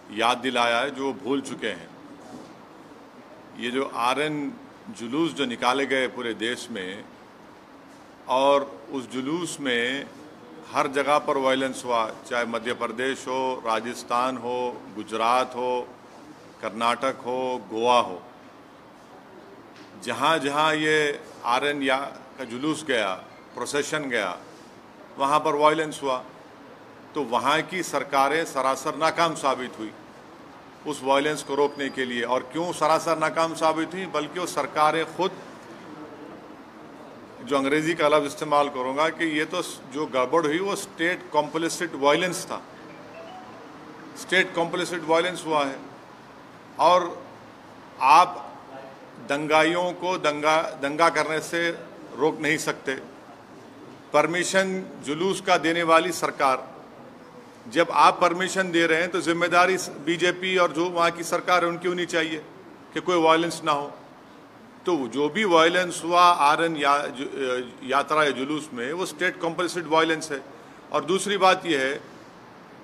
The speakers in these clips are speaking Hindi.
याद दिलाया है जो भूल चुके हैं। ये जो आरएन जुलूस जो निकाले गए पूरे देश में, और उस जुलूस में हर जगह पर वायलेंस हुआ, चाहे मध्य प्रदेश हो, राजस्थान हो, गुजरात हो, कर्नाटक हो, गोवा हो, जहाँ जहाँ ये आरएन का जुलूस गया, प्रोसेशन गया, वहाँ पर वायलेंस हुआ। तो वहाँ की सरकारें सरासर नाकाम साबित हुई उस वायलेंस को रोकने के लिए। और क्यों सरासर नाकाम साबित हुई? बल्कि वो सरकारें खुद, जो अंग्रेजी का लफ्ज़ इस्तेमाल करूँगा कि ये तो जो गड़बड़ हुई वो स्टेट कॉम्प्लिसिट वायलेंस था, स्टेट कॉम्प्लिसिट वायलेंस हुआ है। और आप दंगाइयों को दंगा करने से रोक नहीं सकते। परमिशन जुलूस का देने वाली सरकार, जब आप परमिशन दे रहे हैं तो जिम्मेदारी बीजेपी और जो वहाँ की सरकार है उनकी होनी चाहिए कि कोई वायलेंस ना हो। तो जो भी वायलेंस हुआ आरएन यात्रा या जुलूस में, वो स्टेट कॉम्पल्सिड वायलेंस है। और दूसरी बात यह है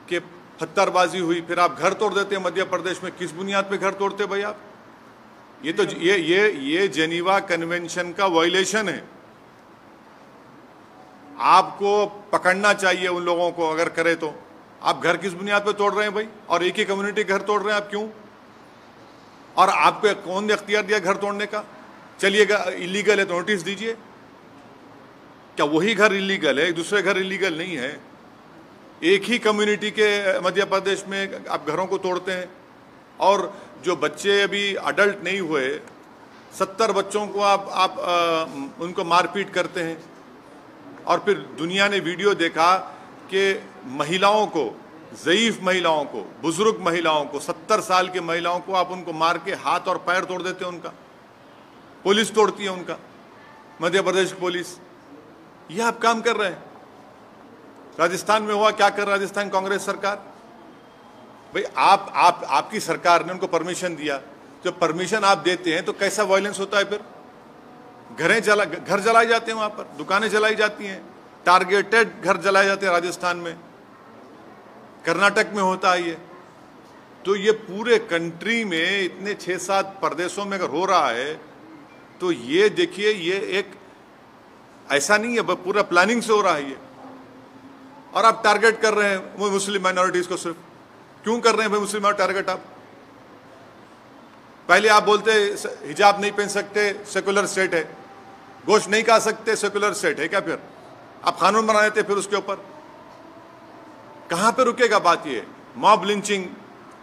कि पत्थरबाजी हुई, फिर आप घर तोड़ देते हैं मध्य प्रदेश में। किस बुनियाद पे घर तोड़ते भाई आप? ये तो ये जेनीवा कन्वेंशन का वायलेशन है। आपको पकड़ना चाहिए उन लोगों को, अगर करे तो। आप घर किस बुनियाद पे तोड़ रहे हैं भाई? और एक ही कम्युनिटी घर तोड़ रहे हैं आप, क्यों? और आपको कौन ने अख्तियार दिया घर तोड़ने का? चलिएगा इलीगल है तो नोटिस दीजिए। क्या वही घर इलीगल है, दूसरे घर इलीगल नहीं है? एक ही कम्युनिटी के मध्य प्रदेश में आप घरों को तोड़ते हैं। और जो बच्चे अभी अडल्ट नहीं हुए, 70 बच्चों को आप उनको मारपीट करते हैं। और फिर दुनिया ने वीडियो देखा कि महिलाओं को, ज़ईफ़ महिलाओं को, बुजुर्ग महिलाओं को, 70 साल की महिलाओं को आप उनको मार के हाथ और पैर तोड़ देते हैं उनका। पुलिस तोड़ती है उनका, मध्य प्रदेश की पुलिस। ये आप काम कर रहे हैं। राजस्थान में हुआ, क्या कर राजस्थान कांग्रेस सरकार? भाई आपकी सरकार ने उनको परमिशन दिया। जब परमिशन आप देते हैं तो कैसा वायलेंस होता है फिर? घर जलाए जाते हैं, वहां पर दुकानें जलाई जाती हैं, टारगेटेड घर जलाए जाते हैं राजस्थान में, कर्नाटक में होता है ये। तो ये पूरे कंट्री में इतने 6-7 प्रदेशों में अगर हो रहा है तो ये देखिए, ये एक ऐसा नहीं है, पूरा प्लानिंग से हो रहा है ये। और आप टारगेट कर रहे हैं मुस्लिम माइनॉरिटीज को। सिर्फ क्यों कर रहे हैं भाई मुस्लिम टारगेट आप? पहले आप बोलते हिजाब नहीं पहन सकते, सेकुलर स्टेट है। गोश्त नहीं खा सकते, सेकुलर स्टेट है क्या? फिर आप कानून बना देते फिर उसके ऊपर। कहां पे रुकेगा बात? ये mob lynching,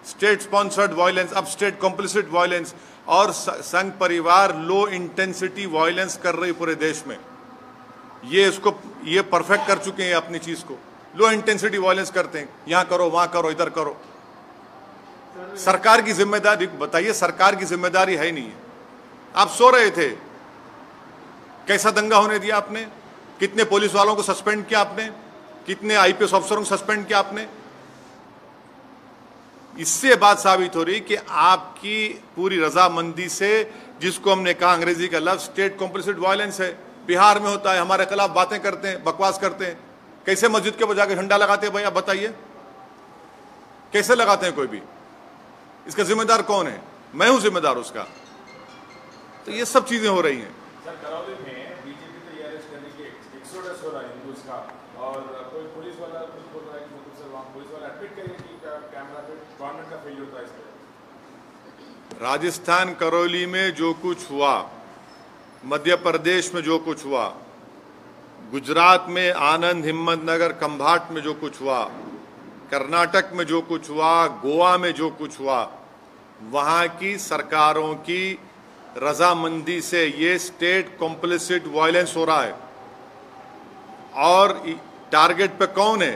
state sponsored violence, अब स्टेट कॉम्प्लिसिट वायलेंस, और संघ परिवार लो इंटेंसिटी वायलेंस कर रही पूरे देश में। ये परफेक्ट कर चुके हैं अपनी चीज को। लो इंटेंसिटी वायलेंस करते हैं, यहां करो, वहां करो, इधर करो। सरकार की जिम्मेदारी बताइए? सरकार की जिम्मेदारी है ही नहीं है। आप सो रहे थे, कैसा दंगा होने दिया आपने? कितने पुलिस वालों को सस्पेंड किया आपने? कितने आईपीएस अफसरों को सस्पेंड किया आपने? इससे बात साबित हो रही कि आपकी पूरी रजामंदी से, जिसको हमने कहा अंग्रेजी का लफ्ज स्टेट कॉम्प्लिसिट वायलेंस है, बिहार में होता है। हमारे खिलाफ बातें करते हैं, बकवास करते हैं। कैसे मस्जिद के ऊपर जाकर झंडा लगाते हैं भाई? आप बताइए, कैसे लगाते हैं कोई भी? इसका जिम्मेदार कौन है? मैं हूं जिम्मेदार उसका। तो ये सब चीजें हो रही हैं। सर, करौली में बीजेपी को अरेस्ट करने के एक्सोडस हो रहा है हिंदूज का, और कोई पुलिस वाला कुछ बोल रहा है कि मतलब सर वहाँ पुलिस वाला एडमिट करें कि कैमरा पे गवर्नमेंट का फेलियर होता है इस तरह। राजस्थान करौली में जो कुछ हुआ, मध्य प्रदेश में जो कुछ हुआ, गुजरात में आनंद, हिम्मतनगर, खंभाट में जो कुछ हुआ, कर्नाटक में जो कुछ हुआ, गोवा में जो कुछ हुआ, वहाँ की सरकारों की रजामंदी से ये स्टेट कॉम्प्लिसिट वायलेंस हो रहा है। और टारगेट पे कौन है?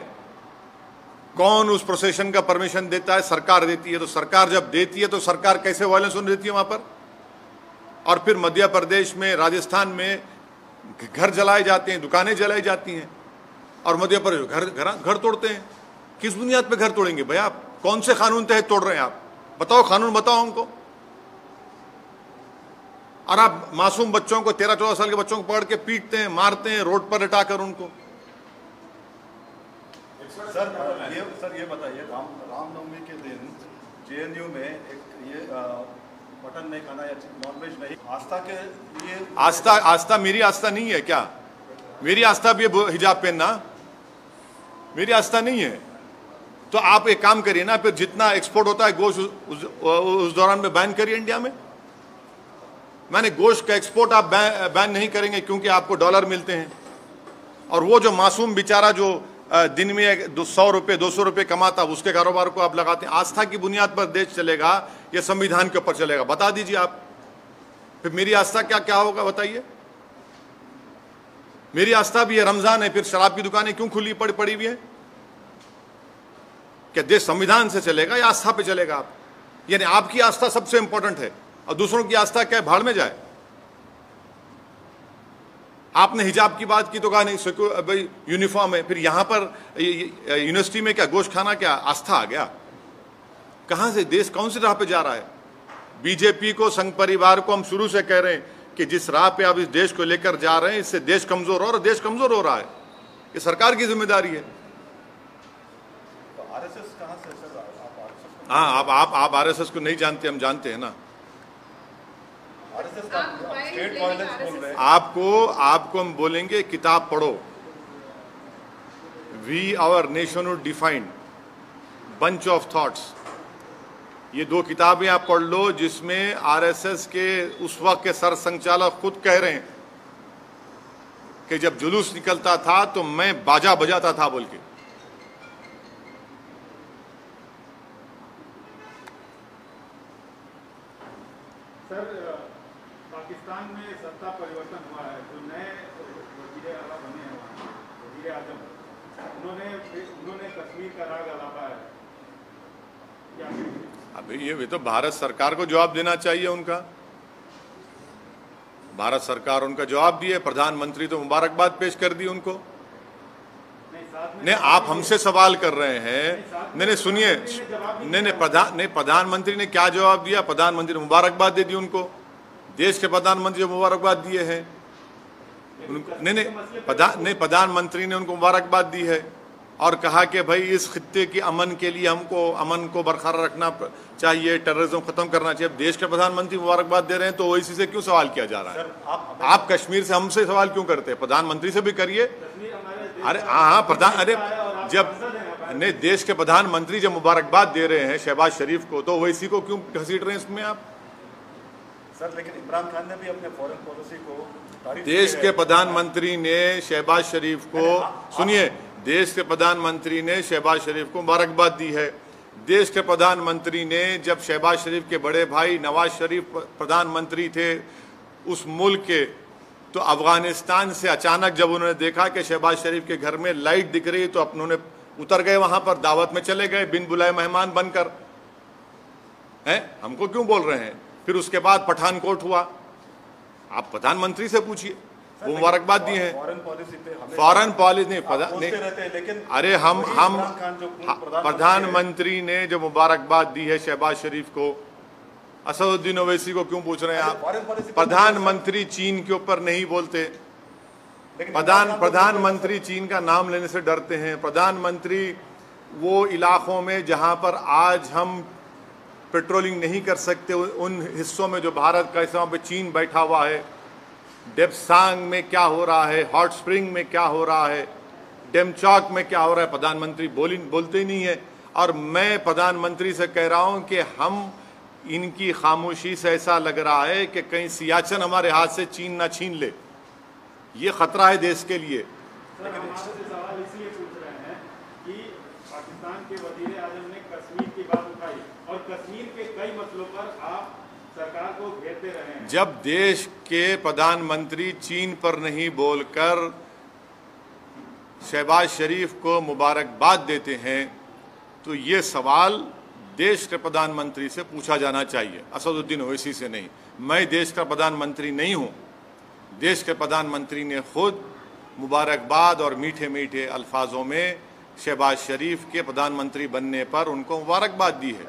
कौन उस प्रोसेशन का परमिशन देता है? सरकार देती है। तो सरकार जब देती है तो सरकार कैसे वायलेंस होने देती है वहां पर? और फिर मध्य प्रदेश में, राजस्थान में घर जलाए जाते हैं, दुकानें जलाई जाती हैं, और मध्य प्रदेश घर तोड़ते हैं। किस बुनियाद पे घर तोड़ेंगे भाई आप? कौन से कानून तहत तोड़ रहे हैं आप? बताओ, कानून बताओ हमको। और आप मासूम बच्चों को, 13-14 साल के बच्चों को पकड़ के पीटते हैं, मारते हैं, रोड पर लटाकर उनको। सर ये बताइए, रामनवमी के दिन जेएनयू में एक ये मटन नहीं खाना या नॉनवेज नहीं, आस्था के लिए आस्था मेरी आस्था नहीं है क्या? मेरी आस्था भी है हिजाब पहनना, मेरी आस्था नहीं है। तो आप एक काम करिए ना, फिर जितना एक्सपोर्ट होता है गोश्त उस दौरान में बैन करिए इंडिया में। मैंने गोश्त का एक्सपोर्ट आप बैन नहीं करेंगे क्योंकि आपको डॉलर मिलते हैं, और वो जो मासूम बेचारा जो दिन में 100 रुपये 200 रुपये कमाता, उसके कारोबार को आप लगाते हैं। आस्था की बुनियाद पर देश चलेगा या संविधान के ऊपर चलेगा? बता दीजिए आप। फिर मेरी आस्था क्या क्या होगा बताइए? मेरी आस्था भी है रमजान है, फिर शराब की दुकानें क्यों खुली पड़ी हुई है? क्या देश संविधान से चलेगा या आस्था पे चलेगा? आप यानी आपकी आस्था सबसे इंपॉर्टेंट है और दूसरों की आस्था क्या भाड़ में जाए? आपने हिजाब की बात की तो कहा नहीं भाई यूनिफॉर्म है, फिर यहां पर यूनिवर्सिटी में क्या गोश्त खाना क्या आस्था आ गया? कहां से देश कौन सी राह पे जा रहा है? बीजेपी को, संघ परिवार को हम शुरू से कह रहे हैं कि जिस राह पे आप इस देश को लेकर जा रहे हैं इससे देश कमजोर हो, और देश कमजोर हो रहा है। ये सरकार की जिम्मेदारी है। तो आरएसएस कहां से सर? हाँ, आप आरएसएस को नहीं जानते, हम जानते हैं ना। आरएसएस का स्टेट वायलेंस बोल रहे हैं। आपको हम बोलेंगे किताब पढ़ो। We our nationhood defined, bunch of thoughts, ये 2 किताबें आप पढ़ लो जिसमें आरएसएस के उस वक्त के सर संचालक खुद कह रहे हैं कि जब जुलूस निकलता था तो मैं बाजा बजाता था बोल के। सर, पाकिस्तान में सत्ता परिवर्तन हुआ है, जो नए वज़ीर आला बने हैं वहाँ, वज़ीर आज़म, उन्होंने कश्मीर का राग अलापा है। क्या अभी ये तो भारत सरकार को जवाब देना चाहिए उनका। भारत सरकार उनका जवाब दिए, प्रधानमंत्री तो मुबारकबाद पेश कर दी उनको। नहीं, आप हमसे सवाल कर रहे हैं। नहीं सुनिए, नहीं प्रधानमंत्री ने क्या जवाब दिया? प्रधानमंत्री ने मुबारकबाद दे दी उनको। देश के प्रधानमंत्री ने मुबारकबाद दिए हैं। नहीं, प्रधानमंत्री ने उनको मुबारकबाद दी है और कहा कि भाई इस खित्ते की अमन के लिए हमको अमन को बरकरार रखना चाहिए, टेररिज्म खत्म करना चाहिए। अब देश के प्रधानमंत्री मुबारकबाद दे रहे हैं तो ओवैसी से क्यों सवाल किया जा रहा है? आप कश्मीर से हमसे सवाल क्यों करते हैं? प्रधानमंत्री से भी करिए। अरे हाँ, जब नहीं देश के प्रधानमंत्री जब मुबारकबाद दे रहे हैं शहबाज शरीफ को, तो ओवैसी को क्यों घसीट रहे हैं इसमें आप? सर, लेकिन इमरान खान ने भी अपने फॉरेन पॉलिसी को देश के प्रधानमंत्री ने शहबाज शरीफ को, सुनिए, देश के प्रधानमंत्री ने शहबाज शरीफ को मुबारकबाद दी है। देश के प्रधानमंत्री ने, जब शहबाज शरीफ के बड़े भाई नवाज शरीफ प्रधानमंत्री थे उस मुल्क के, तो अफगानिस्तान से अचानक जब उन्होंने देखा कि शहबाज शरीफ के घर में लाइट दिख रही तो उन्होंने उतर गए, वहां पर दावत में चले गए बिन बुलाए मेहमान बनकर। हैं, हमको क्यों बोल रहे हैं? फिर उसके बाद पठानकोट हुआ। आप प्रधानमंत्री से पूछिए, वो मुबारकबाद दिए हैं। फॉरेन पॉलिसी नहीं, लेकिन अरे हम प्रधानमंत्री ने जो मुबारकबाद दी है शहबाज शरीफ को, असदुद्दीन ओवैसी को क्यों पूछ रहे हैं आप? प्रधानमंत्री चीन के ऊपर नहीं बोलते। प्रधानमंत्री चीन का नाम लेने से डरते हैं। प्रधानमंत्री वो इलाकों में जहां पर आज हम पेट्रोलिंग नहीं कर सकते, उन हिस्सों में जो भारत का हिस्सा पे चीन बैठा हुआ है, डेप्सांग में क्या हो रहा है, हॉट स्प्रिंग में क्या हो रहा है, डेमचौक में क्या हो रहा है, प्रधानमंत्री बोलते ही नहीं है। और मैं प्रधानमंत्री से कह रहा हूं कि हम इनकी खामोशी से ऐसा लग रहा है कि कहीं सियाचिन हमारे हाथ से चीन ना छीन ले। ये खतरा है देश के लिए। सर, हम आपसे सवाल इसलिए पूछ रहे हैं कि पाकिस्तान के वज़ीर आज़म ने कश्मीर की बात उठाई और कश्मीर के कई मसलों पर आप सरकार को घेरते रहे हैं। जब देश के प्रधानमंत्री चीन पर नहीं बोलकर शहबाज शरीफ को मुबारकबाद देते हैं तो ये सवाल देश के प्रधानमंत्री से पूछा जाना चाहिए, असदुद्दीन ओवैसी से नहीं। मैं देश का प्रधानमंत्री नहीं हूं। देश के प्रधानमंत्री ने खुद मुबारकबाद और मीठे मीठे अल्फाजों में शहबाज शरीफ के प्रधानमंत्री बनने पर उनको मुबारकबाद दी है।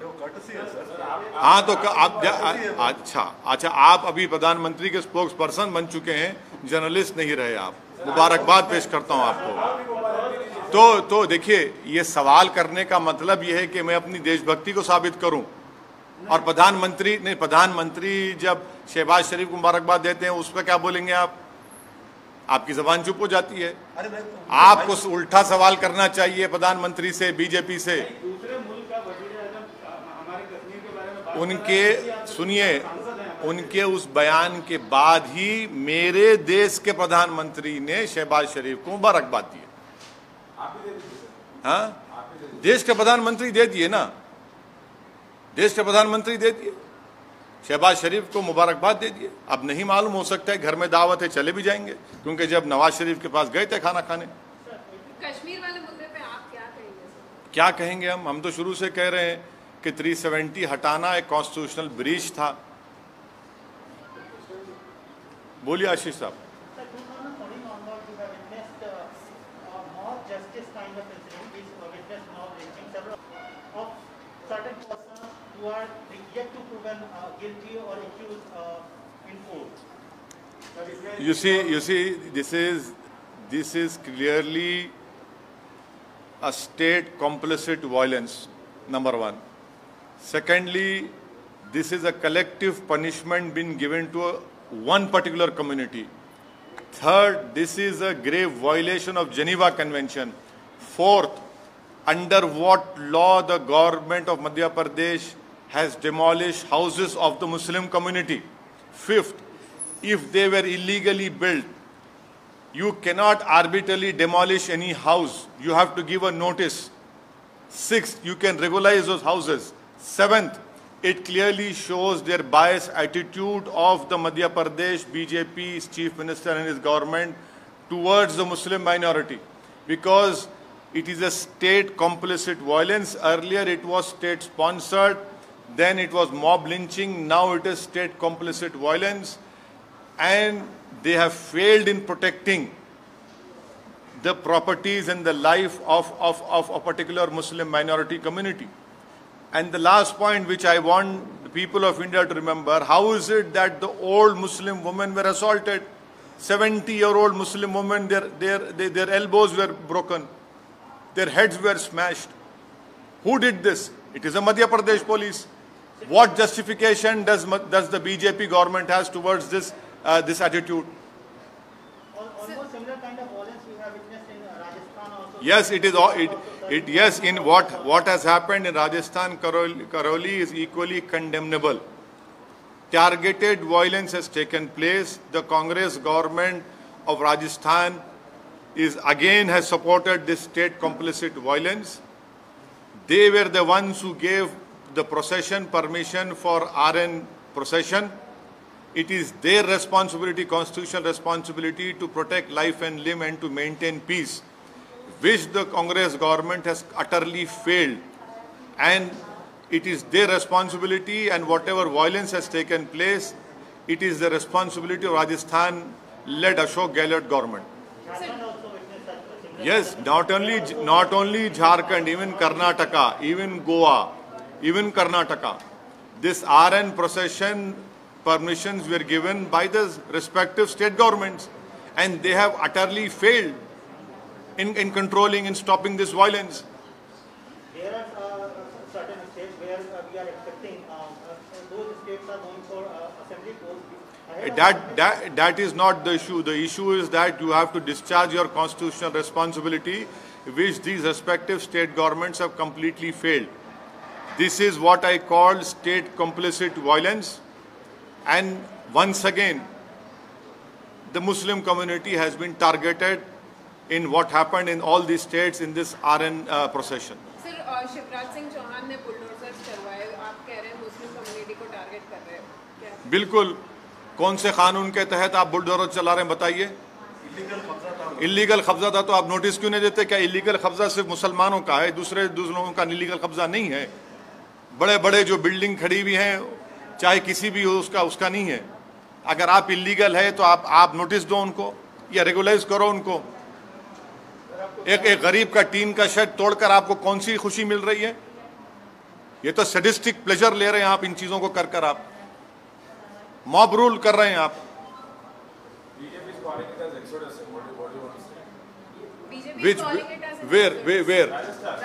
हाँ, तो आप अच्छा, आप अभी प्रधानमंत्री के स्पोक्स पर्सन बन चुके हैं, जर्नलिस्ट नहीं रहे आप। मुबारकबाद पेश करता हूं आपको। तो देखिए, ये सवाल करने का मतलब ये है कि मैं अपनी देशभक्ति को साबित करूं। और प्रधानमंत्री जब शहबाज शरीफ को मुबारकबाद देते हैं उस पर क्या बोलेंगे आप? आपकी जबान चुप हो जाती है। अरे मैं आपको उल्टा सवाल करना चाहिए प्रधानमंत्री से, बीजेपी से। दूसरे मुल्क का वजीर आजम हमारे कश्मीर के बारे में बात उनके सुनिए, उनके उस बयान के बाद ही मेरे देश के प्रधानमंत्री ने शहबाज शरीफ को मुबारकबाद दी। आप ही दे दीजिए सर, हाँ, आप ही दे दीजिए। देश के प्रधानमंत्री दे दिए ना, देश के प्रधानमंत्री दे दिए, शहबाज शरीफ को मुबारकबाद दे दिए। अब नहीं मालूम, हो सकता है घर में दावत है चले भी जाएंगे, क्योंकि जब नवाज शरीफ के पास गए थे खाना खाने। कश्मीर वाले मुद्दे पे आप क्या कहेंगे सर? क्या कहेंगे हम तो शुरू से कह रहे हैं कि 370 हटाना एक कॉन्स्टिट्यूशनल ब्रीच था। बोलिए आशीष साहब। Sir, 2014 onward, we have witnessed more justice kind of incident. We witnessed now lynching several of certain persons who are yet to proven guilty or accused in court. You see, this is clearly a state complicit violence, number one. Secondly, this is a collective punishment being given to one particular community. Third, this is a grave violation of Geneva Convention. Fourth, under what law the government of Madhya Pradesh has demolished houses of the Muslim community? Fifth, if they were illegally built, you cannot arbitrarily demolish any house. You have to give a notice. Sixth, you can regularize those houses. Seventh, it clearly shows their biased attitude of the Madhya Pradesh BJP's chief minister and his government towards the Muslim minority, because it is a state complicit violence. Earlier it was state sponsored, then it was mob lynching, now it is state complicit violence, and they have failed in protecting the properties and the life of a particular Muslim minority community. And the last point which I want the people of India to remember, how is it that the old Muslim women were assaulted? 70-year-old Muslim women, their elbows were broken, their heads were smashed. Who did this? It is a Madhya Pradesh police. What justification does the BJP government has towards this attitude? Almost similar kind of violence we have witnessed in Rajasthan also. Yes, it is. Yes, in what has happened in Rajasthan, Karoli is equally condemnable. Targeted violence has taken place. The Congress government of Rajasthan has supported this state complicit violence. They were the ones who gave the procession permission for RN procession. It is their responsibility, constitutional responsibility, to protect life and limb and to maintain peace, which the Congress government has utterly failed. And it is their responsibility, and whatever violence has taken place, it is the responsibility of Rajasthan-led Ashok Gehlot government. Jharkhand also witnessed such a similar. Yes, not only Jharkhand, even Karnataka, even Goa, even Karnataka. This RN procession permissions were given by the respective state governments, and they have utterly failed in controlling and stopping this violence. There are certain states where we are expecting those states are going for assembly polls. That is not the issue. The issue is that you have to discharge your constitutional responsibility, which these respective state governments have completely failed. This is what I call state complicit violence. And once again, the Muslim community has been targeted in what happened in all these states in this RN procession. Sir, Shivraj Singh Chouhan ने बुलडोजर्स चलवाए, आप कह रहे हैं मुस्लिम कम्युनिटी को टारगेट कर रहे हैं क्या? बिल्कुल। कौन से कानून के तहत आप बुलडोजर चला रहे हैं बताइए? इलीगल कब्जा था तो आप नोटिस क्यों नहीं देते? क्या इलीगल कब्जा सिर्फ मुसलमानों का है, दूसरे लोगों का इलीगल कब्जा नहीं है? बड़े बड़े जो बिल्डिंग खड़ी हुई हैं, चाहे किसी भी हो, उसका नहीं है। अगर आप इलीगल है तो आप नोटिस दो उनको या रेगुलाइज करो उनको। एक गरीब का टीन का शेड तोड़कर आपको कौन सी खुशी मिल रही है? ये तो सैडिस्टिक प्लेजर ले रहे हैं आप इन चीजों को कर आप मॉब रूल कर रहे हैं आप। BJP is calling it as exodus. What do you want to say? BJP Which is calling it as where Rajasthan.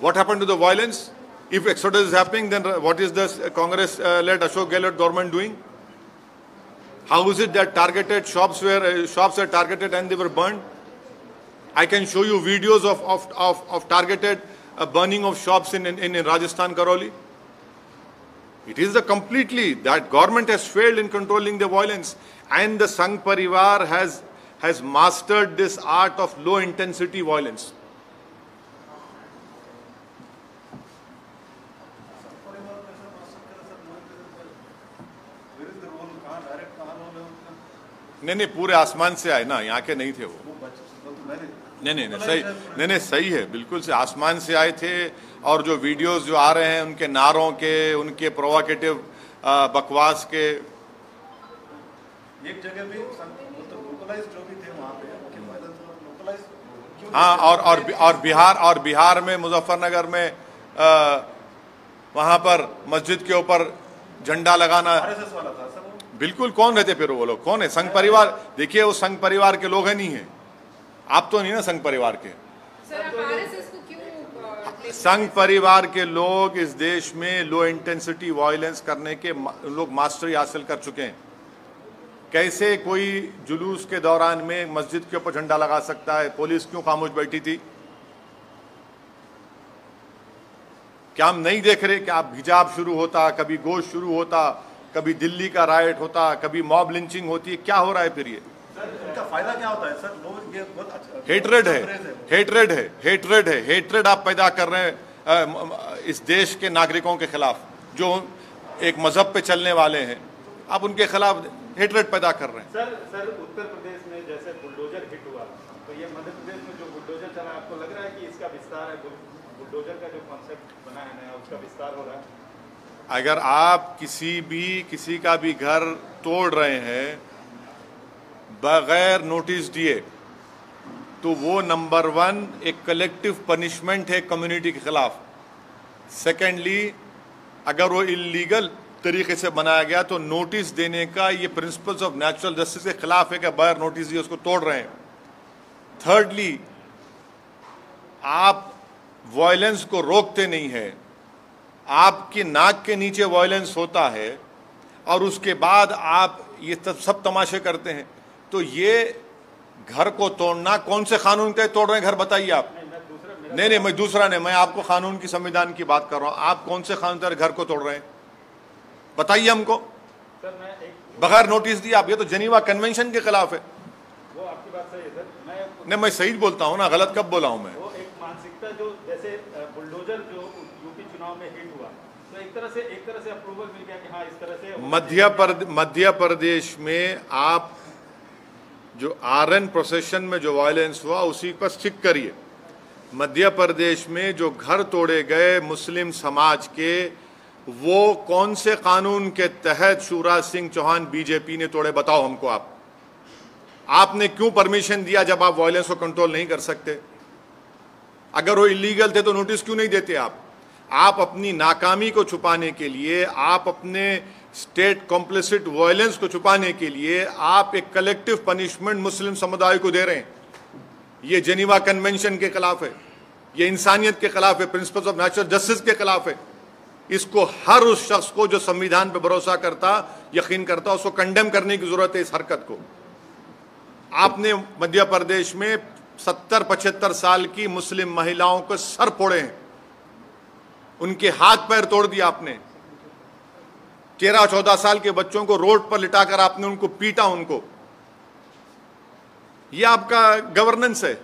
what happened to the violence? If exodus is happening, then what is the Congress-led Ashok Gehlot government doing? How is it that targeted shops were targeted and they were burned? I can show you videos of targeted burning of shops in Rajasthan, Karoli. It is that government has failed in controlling the violence, and the Sangh Parivar has mastered this art of low intensity violence. नहीं पूरे आसमान से आए ना, यहाँ के नहीं थे वो। नहीं सही है, बिल्कुल से आसमान से आए थे। और जो वीडियोस जो आ रहे हैं उनके नारों के, उनके प्रोवोकेटिव बकवास के, एक जगह भी लोकलाइज जो भी थे वहाँ पे लोकलाइज। और बिहार में मुजफ्फरनगर में वहाँ पर मस्जिद के ऊपर झंडा लगाना आरएसएस वाला था सर। बिल्कुल, कौन रहते फिर वो लोग? कौन है? संघ परिवार। देखिए वो संघ परिवार के लोग हैं, नहीं है? आप तो नहीं ना संघ परिवार के। सर, आप आरएसएस को क्यों? संघ परिवार के लोग इस देश में लो इंटेंसिटी वायलेंस करने के लोग मास्टरी हासिल कर चुके हैं। कैसे कोई जुलूस के दौरान में मस्जिद के ऊपर झंडा लगा सकता है? पुलिस क्यों खामोश बैठी थी? क्या हम नहीं देख रहे कि आप हिजाब शुरू होता, कभी गोश्त शुरू होता, कभी दिल्ली का राइट होता, कभी मॉब लिंचिंग होती है? क्या हो रहा है फिर ये? इनका फायदा क्या होता है सर? लोग ये बहुत अच्छा हेट्रेड आप पैदा कर रहे हैं इस देश के नागरिकों के खिलाफ, जो एक मजहब पे चलने वाले हैं। आप उनके खिलाफ हेट्रेड पैदा कर रहे हैं। सर उत्तर प्रदेश में जैसे बुलडोजर हिट हुआ, तो ये मध्य प्रदेश में जो बुलडोजर चला, आपको लग रहा है कि इसका विस्तार है? बुलडोजर का जो कॉन्सेप्ट बना है नया, उसका विस्तार हो रहा है? अगर आप किसी का भी घर तोड़ रहे हैं बगैर नोटिस दिए, तो वो नंबर 1 एक कलेक्टिव पनिशमेंट है कम्युनिटी के खिलाफ। सेकेंडली, अगर वो इलीगल तरीके से बनाया गया तो नोटिस देने का ये प्रिंसिपल्स ऑफ नेचुरल जस्टिस के खिलाफ है कि बगैर नोटिस दिए उसको तोड़ रहे हैं। थर्डली, आप वायलेंस को रोकते नहीं है, आपकी नाक के नीचे वायलेंस होता है और उसके बाद आप ये सब तमाशे करते हैं। तो ये घर को तोड़ना कौन से कानून के तोड़ रहे हैं घर? बताइए आप। नहीं, मैं दूसरा नहीं, मैं आपको कानून की, संविधान की बात कर रहा हूं। आप कौन से कानून के घर को तोड़ रहे हैं? बताइए हमको। बगैर नोटिस दिए आप, ये तो जेनीवा कन्वेंशन के खिलाफ है। वो आपकी बात सही है सर। नहीं, मैं सही बोलता हूं ना, गलत कब बोला हूं मैं? वो एक मानसिकता जो जैसे बुलडोजर जो यूपी चुनाव में हिट हुआ, तो एक तरह से अप्रूवल मिल गया कि हाँ इस तरह से। मध्य प्रदेश में आप जो आरएन प्रोसेशन में जो वायलेंस हुआ उसी पर स्टिक करिए। मध्य प्रदेश में जो घर तोड़े गए मुस्लिम समाज के, वो कौन से कानून के तहत शिवराज सिंह चौहान बीजेपी ने तोड़े? बताओ हमको। आपने क्यों परमिशन दिया जब आप वायलेंस को कंट्रोल नहीं कर सकते? अगर वो इलीगल थे तो नोटिस क्यों नहीं देते आप अपनी नाकामी को छुपाने के लिए, आप अपने स्टेट कॉम्प्लिसिट वायलेंस को छुपाने के लिए आप एक कलेक्टिव पनिशमेंट मुस्लिम समुदाय को दे रहे हैं। ये जेनीवा कन्वेंशन के खिलाफ है, ये इंसानियत के खिलाफ है, प्रिंसिपल्स ऑफ नेचुरल जस्टिस के खिलाफ है। इसको हर उस शख्स को जो संविधान पर भरोसा करता, यकीन करता, उसको कंडेम करने की जरूरत है इस हरकत को। आपने मध्य प्रदेश में 70-75 साल की मुस्लिम महिलाओं को सर फोड़े हैं, उनके हाथ पैर तोड़ दिया आपने। 13-14 साल के बच्चों को रोड पर लिटाकर आपने उनको पीटा। ये आपका गवर्नेंस है।